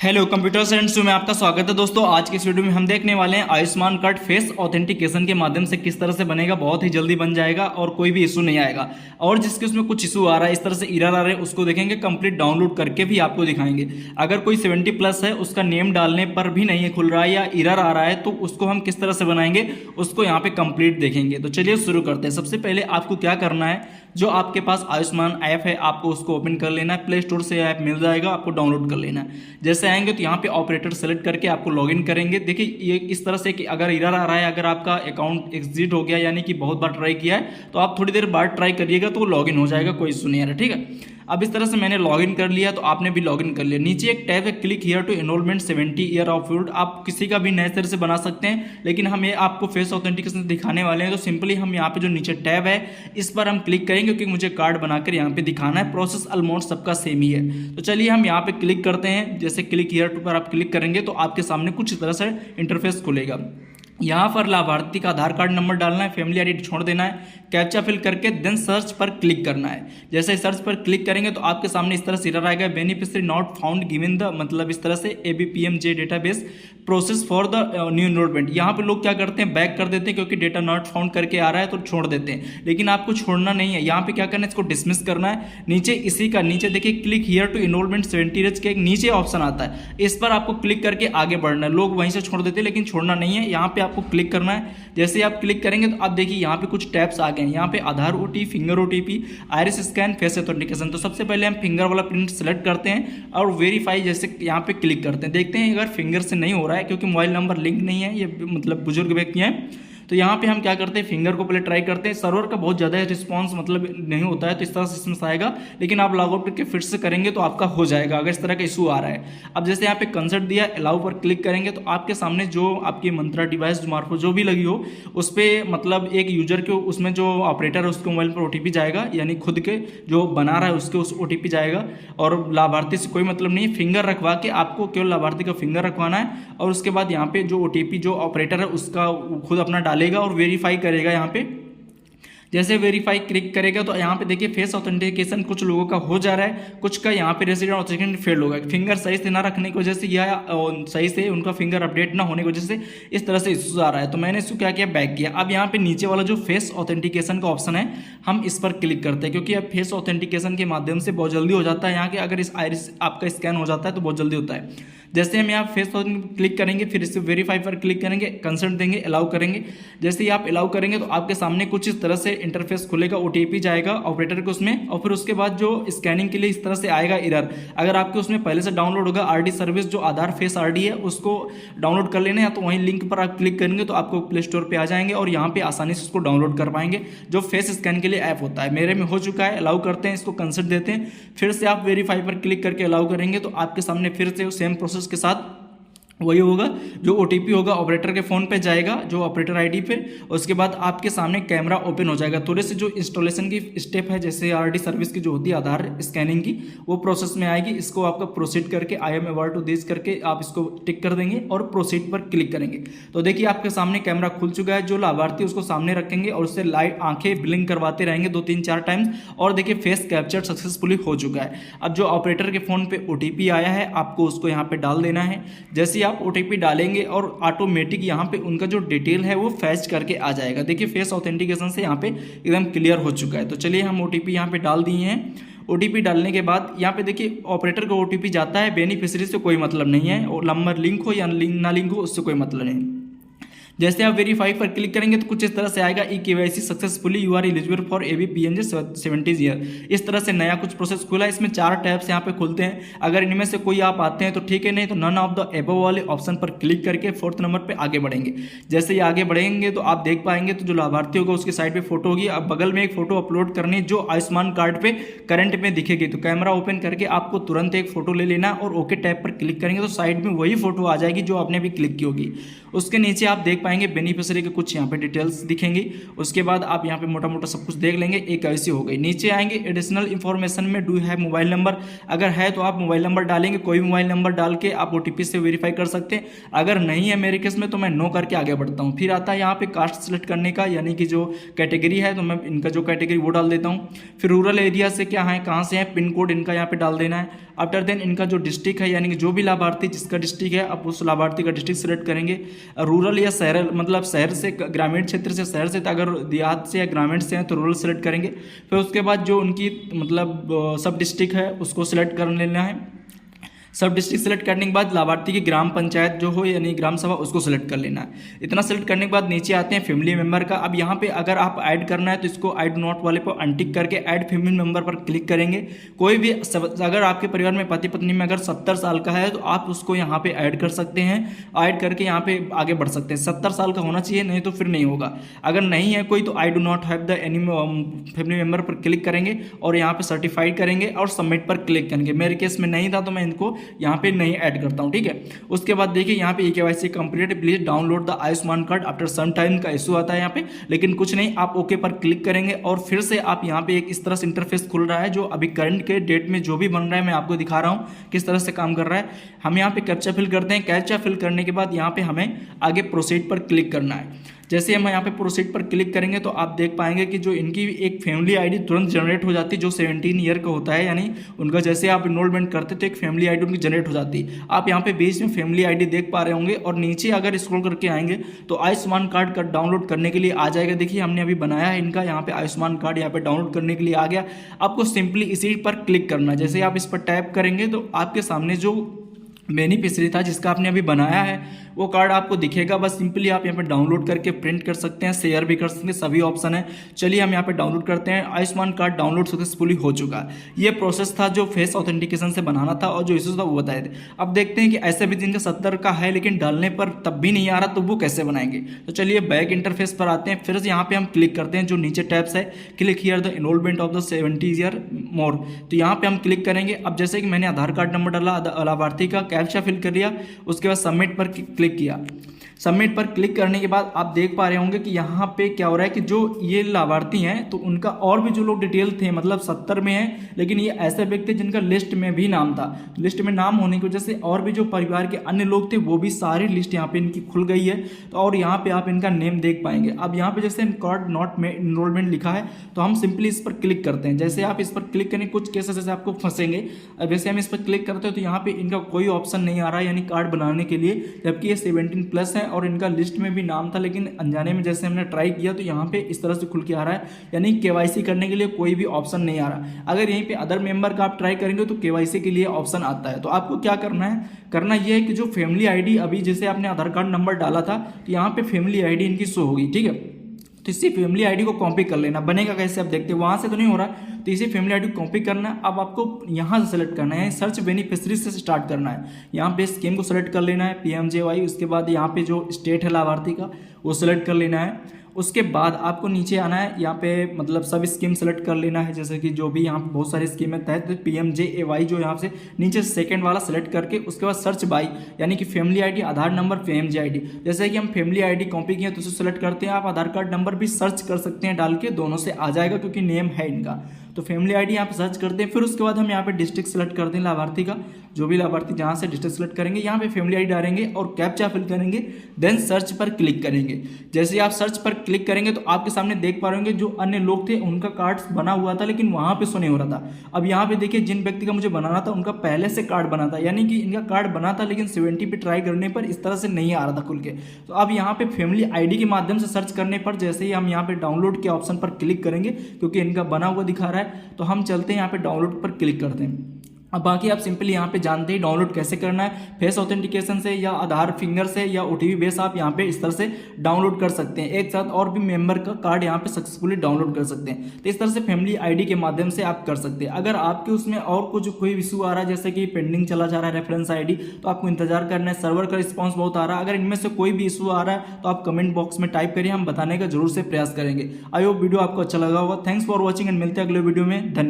Hello computer science में आपका स्वागत है दोस्तों। आज की इस वीडियो में हम देखने वाले हैं आयुष्मान कार्ड फेस ऑथेंटिकेशन के माध्यम से किस तरह से बनेगा। बहुत ही जल्दी बन जाएगा और कोई भी इशू नहीं आएगा। और जिसके उसमें कुछ इशू आ रहा है, इस तरह से एरर आ रहे हैं, उसको देखेंगे, कंप्लीट डाउनलोड करके भी आपको दिखाएंगे। अगर कोई 70+ है, उसका नेम डालने पर भी नहीं खुल रहा है या एरर आ रहा है, तो उसको हम किस तरह से बनाएंगे उसको यहाँ पे कंप्लीट देखेंगे। तो चलिए शुरू करते हैं। सबसे पहले आपको क्या करना है, जो आपके पास आयुष्मान ऐप है आपको उसको ओपन कर लेना है। प्ले स्टोर से ऐप मिल जाएगा, आपको डाउनलोड कर लेना है। जैसे आएंगे तो यहाँ पे ऑपरेटर सेलेक्ट करके आपको लॉगिन करेंगे। देखिए ये इस तरह से कि अगर एरर आ रहा है, अगर आपका अकाउंट एग्जिट हो गया यानी कि बहुत बार ट्राई किया है, तो आप थोड़ी देर बाद ट्राई करिएगा तो वो लॉगिन हो जाएगा, कोई इशू नहीं आ रहा। ठीक है, अब इस तरह से मैंने लॉगिन कर लिया, तो आपने भी लॉगिन कर लिया। नीचे एक टैब है click here to enrolment 70 year of old. आप किसी का भी नए तरह से बना सकते हैं, लेकिन हम ये आपको फेस ऑथेंटिकेशन दिखाने वाले हैं। तो सिंपली हम यहाँ पे जो नीचे टैब है इस पर हम क्लिक करेंगे, क्योंकि मुझे कार्ड बनाकर यहाँ पे दिखाना है। प्रोसेस ऑलमोस्ट सबका सेम ही है। तो चलिए हम यहाँ पे क्लिक करते हैं। जैसे क्लिक हियर टू पर आप क्लिक करेंगे तो आपके सामने कुछ इस तरह से इंटरफेस खुलेगा। यहाँ पर लाभार्थी का आधार कार्ड नंबर डालना है, फैमिली आईडी छोड़ देना है, कैप्चा फिल करके देन सर्च पर क्लिक करना है। जैसे सर्च पर क्लिक करेंगे तो आपके सामने इस तरह से एरर आएगा, beneficiary not found given the, मतलब इस तरह से ABPMJ database process for the new enrolment. यहाँ पे लोग क्या करते हैं, बैक कर देते हैं, क्योंकि डेटा नॉट फाउंड करके आ रहा है तो छोड़ देते हैं। लेकिन आपको छोड़ना नहीं है, यहाँ पे क्या करना है, इसको डिसमिस करना है। नीचे इसी का नीचे देखिए click here to enrolment 70 years के एक नीचे ऑप्शन आता है, इस पर आपको क्लिक करके आगे बढ़ना है। लोग वहीं से छोड़ देते हैं, लेकिन छोड़ना नहीं है, यहाँ पे आपको क्लिक करना है। जैसे आप क्लिक करेंगे तो आप देखिए यहाँ पे कुछ टैब्स आ गए हैं। यहाँ पे आधार OTP, finger OTP, iris scan, face authentication. तो सबसे पहले हम फिंगर वाला प्रिंट सेलेक्ट करते हैं और वेरीफाई जैसे यहाँ पे क्लिक करते हैं। देखते हैं अगर फिंगर से नहीं हो रहा है, क्योंकि मोबाइल नंबर लिंक नहीं है, ये मतलब बुजुर्ग व्यक्ति हैं। तो यहाँ पे हम क्या करते हैं, फिंगर को पहले ट्राई करते हैं। सर्वर का बहुत ज़्यादा रिस्पांस मतलब नहीं होता है, तो इस तरह से इसमें आएगा, लेकिन आप लॉग आउट करके फिर से करेंगे तो आपका हो जाएगा, अगर इस तरह का इशू आ रहा है। अब जैसे यहाँ पे कंसर्ट दिया, अलाउ पर क्लिक करेंगे तो आपके सामने जो आपकी मंत्रा डिवाइस मार्फत जो भी लगी हो उस पर मतलब एक यूजर के उसमें जो ऑपरेटर है उसके मोबाइल पर OTP जाएगा, यानी खुद के जो बना रहा है उसके उस OTP जाएगा। और लाभार्थी से कोई मतलब नहीं है, फिंगर रखवा के आपको केवल लाभार्थी का फिंगर रखवाना है। और उसके बाद यहाँ पे जो OTP जो ऑपरेटर है उसका खुद अपना डालेगा और वेरीफाई करेगा। यहाँ पे जैसे वेरीफाई क्लिक करेगा तो यहाँ पे देखिए फेस ऑथेंटिकेशन कुछ लोगों का हो जा रहा है, कुछ का यहाँ पे रेजिडेंट ऑथेंटिकेशन फेल होगा। फिंगर सही से ना रखने की वजह से या सही से उनका फिंगर अपडेट ना होने की वजह से इस तरह से इशू आ रहा है। तो मैंने इसको क्या किया, बैक किया। अब यहाँ पे नीचे वाला जो फेस ऑथेंटिकेशन का ऑप्शन है हम इस पर क्लिक करते हैं, क्योंकि अब फेस ऑथेंटिकेशन के माध्यम से बहुत जल्दी हो जाता है। यहाँ के अगर इस आइरिस आपका स्कैन हो जाता है तो बहुत जल्दी होता है। जैसे हम यहाँ फेस क्लिक करेंगे, फिर इससे वेरीफाई पर क्लिक करेंगे, कंसर्ट देंगे, अलाउ करेंगे। जैसे ही आप अलाउ करेंगे तो आपके सामने कुछ इस तरह से इंटरफेस खुलेगा, OTP जाएगा ऑपरेटर के उसमें, और फिर उसके बाद जो स्कैनिंग के लिए इस तरह से आएगा एरर। अगर आपके उसमें पहले से डाउनलोड होगा RD सर्विस, जो आधार फेस RD है, उसको डाउनलोड कर लेना है। तो वहीं लिंक पर आप क्लिक करेंगे तो आपको प्ले स्टोर पर आ जाएंगे और यहाँ पे आसानी से उसको डाउनलोड कर पाएंगे, जो फेस स्कैन के लिए ऐप होता है। मेरे में हो चुका है, अलाउ करते हैं, इसको कंसर्ट देते हैं, फिर से आप वेरीफाई पर क्लिक करके अलाउ करेंगे तो आपके सामने फिर से सेम प्रोसेस के साथ वही होगा। जो OTP होगा ऑपरेटर के फ़ोन पे जाएगा, जो ऑपरेटर ID पे। उसके बाद आपके सामने कैमरा ओपन हो जाएगा। थोड़े से जो इंस्टॉलेशन की स्टेप है, जैसे RD सर्विस की जो होती है आधार स्कैनिंग की, वो प्रोसेस में आएगी। इसको आपका प्रोसीड करके I am aware to this करके आप इसको टिक कर देंगे और प्रोसीड पर क्लिक करेंगे। तो देखिए आपके सामने कैमरा खुल चुका है। जो लाभार्थी उसको सामने रखेंगे और उससे लाइट आंखें ब्लिंक करवाते रहेंगे 2-3-4 टाइम्स, और देखिए फेस कैप्चर सक्सेसफुली हो चुका है। अब जो ऑपरेटर के फ़ोन पे OTP आया है आपको उसको यहाँ पे डाल देना है। जैसे आप OTP डालेंगे और ऑटोमेटिक यहाँ पे उनका जो डिटेल है वो फैच करके आ जाएगा। देखिए फेस ऑथेंटिकेशन से यहाँ पे एकदम क्लियर हो चुका है। तो चलिए हम OTP यहाँ पे डाल दिए हैं। OTP डालने के बाद यहाँ पे देखिए ऑपरेटर को OTP जाता है, बेनिफिशियरी से कोई मतलब नहीं है, और नंबर लिंक हो या लिंक ना लिंक हो उससे कोई मतलब नहीं। जैसे आप वेरीफाई पर क्लिक करेंगे तो कुछ इस तरह से आएगा, KYC successfully, you are eligible for ABPMJ 70 year. इस तरह से नया कुछ प्रोसेस खुला। इसमें 4 टैब्स यहाँ पे खुलते हैं। अगर इनमें से कोई आप आते हैं तो ठीक है, नहीं तो नन ऑफ द एबव वाले ऑप्शन पर क्लिक करके 4th नंबर पे आगे बढ़ेंगे। जैसे ही आगे बढ़ेंगे तो आप देख पाएंगे तो जो लाभार्थी होगा उसकी साइड पे फोटो होगी। अब बगल में एक फोटो अपलोड करनी जो आयुष्मान कार्ड पे करंट में दिखेगी। तो कैमरा ओपन करके आपको तुरंत एक फोटो ले लेना और ओके टैब पर क्लिक करेंगे तो साइड में वही फोटो आ जाएगी जो आपने अभी क्लिक की होगी। उसके नीचे आप देख पाएंगे बेनिफिशियरी के कुछ यहाँ पे डिटेल्स दिखेंगी। उसके बाद आप यहाँ पे मोटा मोटा सब कुछ देख लेंगे। एक ऐसी हो गई। नीचे आएंगे एडिशनल इन्फॉर्मेशन में डू हैव मोबाइल नंबर, अगर है तो आप मोबाइल नंबर डालेंगे, कोई मोबाइल नंबर डाल के आप OTP से वेरीफाई कर सकते हैं। अगर नहीं है मेरे केस में तो मैं नो करके आगे बढ़ता हूँ। फिर आता है यहाँ पे कास्ट सेलेक्ट करने का, यानी कि जो कैटेगरी है तो मैं इनका जो कैटेगरी वो डाल देता हूँ। फिर रूरल एरिया से क्या है, कहाँ से है, पिन कोड इनका यहाँ पे डाल देना है। आफ्टर देन इनका जो डिस्ट्रिक्ट है, यानी कि जो भी लाभार्थी जिसका डिस्ट्रिक्ट है आप उस लाभार्थी का डिस्ट्रिक्ट सेलेक्ट करेंगे। रूरल या शहर, मतलब शहर से, ग्रामीण क्षेत्र से शहर से, तो अगर देहात से या ग्रामीण से हैं तो रूरल सेलेक्ट करेंगे। फिर उसके बाद जो उनकी मतलब सब डिस्ट्रिक्ट है उसको सिलेक्ट कर लेना है। सब डिस्ट्रिक्ट सेलेक्ट करने के बाद लाभार्थी की ग्राम पंचायत जो हो यानी ग्राम सभा उसको सेलेक्ट कर लेना है। इतना सेलेक्ट करने के बाद नीचे आते हैं फैमिली मेंबर का। अब यहाँ पे अगर आप ऐड करना है तो इसको आई डू नॉट वाले पर अनटिक करके ऐड फैमिली मेंबर पर क्लिक करेंगे। कोई भी अगर आपके परिवार में पति पत्नी में अगर 70 साल का है तो आप उसको यहाँ पे ऐड कर सकते हैं। ऐड करके यहाँ पे आगे बढ़ सकते हैं। 70 साल का होना चाहिए, नहीं तो फिर नहीं होगा। अगर नहीं है कोई तो I do not have the any family member पर क्लिक करेंगे और यहाँ पे सर्टिफाइड करेंगे और सबमिट पर क्लिक करेंगे। मेरे केस में नहीं था तो मैं इनको यहाँ पे नहीं ऐड करता हूँ, ठीक है। उसके बाद देखिए यहाँ पे KYC complete, please download the Ayushman card after some time का इशू आता है यहाँ पे, लेकिन कुछ नहीं, आप ओके पर क्लिक करेंगे और फिर से आप यहाँ पे एक इस तरह से इंटरफेस खुल रहा है जो अभी करंट के डेट में जो भी बन रहा है मैं आपको दिखा रहा हूँ किस तरह से काम कर रहा है। हम यहाँ पे कैप्चा फिल करते हैं। कैप्चा फिल करने के बाद यहाँ पे हमें आगे प्रोसीड पर क्लिक करना है। जैसे हम यहाँ पे प्रोसीड पर क्लिक करेंगे तो आप देख पाएंगे कि जो इनकी एक फैमिली आईडी तुरंत जनरेट हो जाती है जो 17 ईयर का होता है, यानी उनका जैसे आप इनरोलमेंट करते तो एक फैमिली आईडी उनकी जनरेट हो जाती है। आप यहाँ पे बीच में फैमिली आईडी देख पा रहे होंगे और नीचे अगर स्क्रॉल करके आएंगे तो आयुष्मान कार्ड का डाउनलोड करने के लिए आ जाएगा। देखिए हमने अभी बनाया है इनका, यहाँ पे आयुष्मान कार्ड यहाँ पे डाउनलोड करने के लिए आ गया। आपको सिंपली इसी पर क्लिक करना है। जैसे आप इस पर टैप करेंगे तो आपके सामने जो बेनिफिशियरी था जिसका आपने अभी बनाया है वो कार्ड आपको दिखेगा। बस सिंपली आप यहाँ पे डाउनलोड करके प्रिंट कर सकते हैं, शेयर भी कर सकते हैं, सभी ऑप्शन है। चलिए हम यहाँ पे डाउनलोड करते हैं। आयुष्मान कार्ड डाउनलोड सक्सेसफुली हो चुका है। ये प्रोसेस था जो फेस ऑथेंटिकेशन से बनाना था और जो इशूज था वो बताए थे। अब देखते हैं कि ऐसे भी जिनका 70 का है लेकिन डालने पर तब भी नहीं आ रहा तो वो कैसे बनाएंगे। तो चलिए बैक इंटरफेस पर आते हैं। फिर से यहाँ पे हम क्लिक करते हैं, जो नीचे टैब्स है click here the enrolment of the 70 year मोर, तो यहाँ पे हम क्लिक करेंगे। अब जैसे कि मैंने आधार कार्ड नंबर डाला, लाभार्थी का कैप्चा फिल कर लिया, उसके बाद सबमिट पर क्लिक किया। सबमिट पर क्लिक करने के बाद आप देख पा रहे होंगे कि यहाँ पे क्या हो रहा है कि जो ये लाभार्थी हैं तो उनका और भी जो लोग डिटेल थे, मतलब 70 में है लेकिन ये ऐसे व्यक्ति जिनका लिस्ट में भी नाम था। लिस्ट में नाम होने की वजह से और भी जो परिवार के अन्य लोग थे वो भी सारी लिस्ट यहाँ पे इनकी खुल गई है। तो और यहाँ पे आप इनका नेम देख पाएंगे। अब यहाँ पे जैसे कार्ड नॉट इनरोलमेंट लिखा है तो हम सिंपली इस पर क्लिक करते हैं। जैसे आप इस पर क्लिक करें कुछ केसेस जैसे आपको फंसेंगे। अब जैसे हम इस पर क्लिक करते हैं तो यहाँ पे इनका कोई ऑप्शन नहीं आ रहा है यानी कार्ड बनाने के लिए, जबकि ये 17+ है और इनका लिस्ट में भी नाम था, लेकिन अनजाने में जैसे हमने ट्राई किया तो यहाँ पे इस तरह से खुल के आ रहा है, यानी KYC करने के लिए कोई भी ऑप्शन नहीं आ रहा। अगर यहीं पे अदर मेंबर का आप ट्राई करेंगे तो KYC के लिए ऑप्शन आता है। तो आपको क्या करना है, करना यह है कि जो फैमिली आईडी अभी जैसे आपने आधार कार्ड नंबर डाला था तो यहाँ पे फैमिली आईडी इनकी शो होगी, ठीक है। तो इसी फैमिली आईडी को कॉपी कर लेना। बनेगा कैसे आप देखते हैं, वहां से तो नहीं हो रहा, तो इसी फैमिली आईडी को कॉपी करना है। अब आपको यहाँ से सेलेक्ट करना है, सर्च बेनिफिशियरी से स्टार्ट करना है। यहाँ पे स्कीम को सेलेक्ट कर लेना है PMJY, उसके बाद यहाँ पे जो स्टेट है लाभार्थी का वो सेलेक्ट कर लेना है। उसके बाद आपको नीचे आना है, यहाँ पे मतलब सब स्कीम सेलेक्ट कर लेना है, जैसे कि जो भी यहाँ पे बहुत सारी स्कीमें तहत PMJAY जो यहाँ से नीचे सेकंड वाला सेलेक्ट करके उसके बाद सर्च बाई यानी कि फैमिली आईडी आधार नंबर PMJID, जैसे कि हम फैमिली आईडी कॉपी किए तो उसे सेलेक्ट करते हैं। आप आधार कार्ड नंबर भी सर्च कर सकते हैं डाल के, दोनों से आ जाएगा क्योंकि नेम है इनका। तो फैमिली आईडी यहाँ पे सर्च करते हैं। फिर उसके बाद हम यहाँ पे डिस्ट्रिक्ट सेलेक्ट करते हैं लाभार्थी का, जो भी लाभार्थी जहाँ से डिस्ट्रिक्ट सेलेक्ट करेंगे यहाँ पे फैमिली आईडी डालेंगे और कैप्चा फिल करेंगे, देन सर्च पर क्लिक करेंगे। जैसे आप सर्च पर क्लिक करेंगे तो आपके सामने देख पा रहे होंगे जो अन्य लोग थे उनका कार्ड बना हुआ था लेकिन वहाँ पे शो नहीं हो रहा था। अब यहाँ पे देखिए जिन व्यक्ति का मुझे बनाना था उनका पहले से कार्ड बना था, यानी कि इनका कार्ड बना था लेकिन 70 पे ट्राई करने पर इस तरह से नहीं आ रहा था खुल के। तो अब यहाँ पे फैमिली आईडी के माध्यम से सर्च करने पर जैसे ही हम यहाँ पे डाउनलोड के ऑप्शन पर क्लिक करेंगे क्योंकि इनका बना हुआ दिखा रहा है, तो हम चलते हैं यहाँ पे डाउनलोड पर क्लिक करते हैं। अब बाकी आप सिंपली यहाँ पे जानते ही डाउनलोड कैसे करना है, फेस ऑथेंटिकेशन से या आधार फिंगर से या OTP बेस आप यहाँ पे इस तरह से डाउनलोड कर सकते हैं। एक साथ और भी मेंबर का कार्ड यहाँ पे सक्सेसफुली डाउनलोड कर सकते हैं। तो इस तरह से फैमिली आईडी के माध्यम से आप कर सकते हैं। अगर आपके उसमें और कुछ कोई इशू आ रहा है जैसे कि पेंडिंग चला जा रहा है रेफरेंस आईडी, तो आपको इंतजार करना है, सर्वर का रिस्पॉन्स बहुत आ रहा है। अगर इनमें से कोई भी इशू आ रहा है तो आप कमेंट बॉक्स में टाइप करिए, हम बताने का जरूर से प्रयास करेंगे। आई होप वीडियो आपको अच्छा लगा होगा। थैंक्स फॉर वॉचिंग एंड मिलते हैं अगले वीडियो में। धन्यवाद।